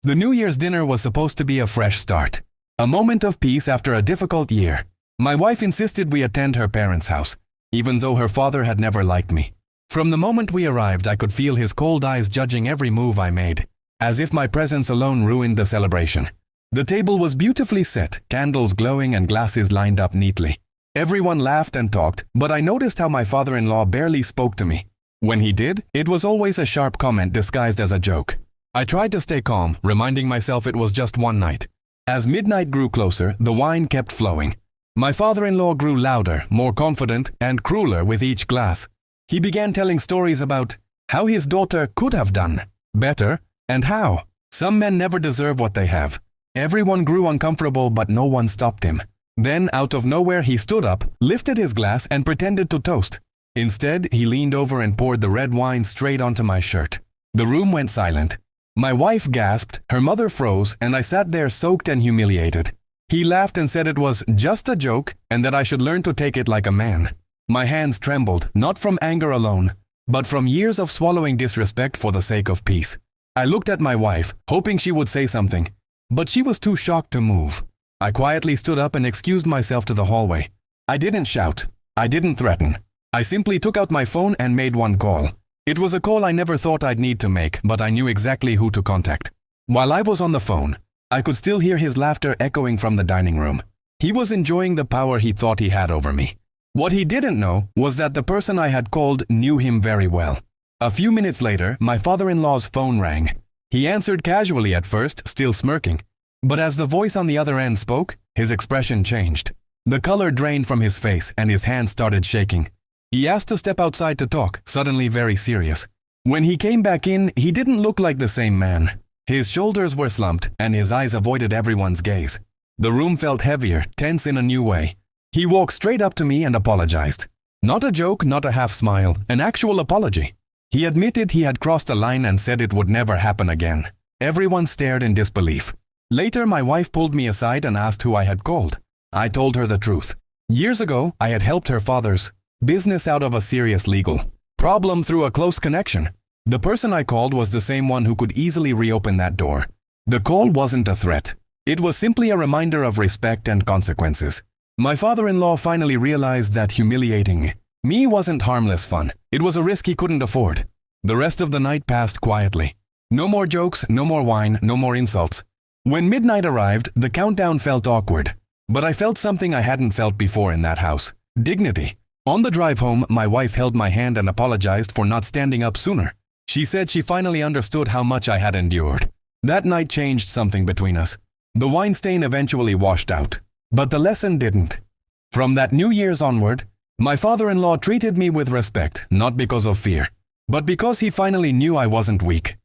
The New Year's dinner was supposed to be a fresh start, a moment of peace after a difficult year. My wife insisted we attend her parents' house, even though her father had never liked me. From the moment we arrived, I could feel his cold eyes judging every move I made, as if my presence alone ruined the celebration. The table was beautifully set, candles glowing and glasses lined up neatly. Everyone laughed and talked, but I noticed how my father-in-law barely spoke to me. When he did, it was always a sharp comment disguised as a joke. I tried to stay calm, reminding myself it was just one night. As midnight grew closer, the wine kept flowing. My father-in-law grew louder, more confident, and crueler with each glass. He began telling stories about how his daughter could have done better, and how some men never deserve what they have. Everyone grew uncomfortable, but no one stopped him. Then, out of nowhere, he stood up, lifted his glass, and pretended to toast. Instead, he leaned over and poured the red wine straight onto my shirt. The room went silent. My wife gasped, her mother froze, and I sat there soaked and humiliated. He laughed and said it was just a joke and that I should learn to take it like a man. My hands trembled, not from anger alone, but from years of swallowing disrespect for the sake of peace. I looked at my wife, hoping she would say something, but she was too shocked to move. I quietly stood up and excused myself to the hallway. I didn't shout. I didn't threaten. I simply took out my phone and made one call. It was a call I never thought I'd need to make, but I knew exactly who to contact. While I was on the phone, I could still hear his laughter echoing from the dining room. He was enjoying the power he thought he had over me. What he didn't know was that the person I had called knew him very well. A few minutes later, my father-in-law's phone rang. He answered casually at first, still smirking. But as the voice on the other end spoke, his expression changed. The color drained from his face and his hands started shaking. He asked to step outside to talk, suddenly very serious. When he came back in, he didn't look like the same man. His shoulders were slumped and his eyes avoided everyone's gaze. The room felt heavier, tense in a new way. He walked straight up to me and apologized. Not a joke, not a half smile, an actual apology. He admitted he had crossed a line and said it would never happen again. Everyone stared in disbelief. Later, my wife pulled me aside and asked who I had called. I told her the truth. Years ago, I had helped her father's business out of a serious legal problem through a close connection. The person I called was the same one who could easily reopen that door. The call wasn't a threat. It was simply a reminder of respect and consequences. My father-in-law finally realized that humiliating me wasn't harmless fun. It was a risk he couldn't afford. The rest of the night passed quietly. No more jokes, no more wine, no more insults. When midnight arrived, the countdown felt awkward. But I felt something I hadn't felt before in that house. Dignity. On the drive home, my wife held my hand and apologized for not standing up sooner. She said she finally understood how much I had endured. That night changed something between us. The wine stain eventually washed out. But the lesson didn't. From that New Year's onward, my father-in-law treated me with respect, not because of fear, but because he finally knew I wasn't weak.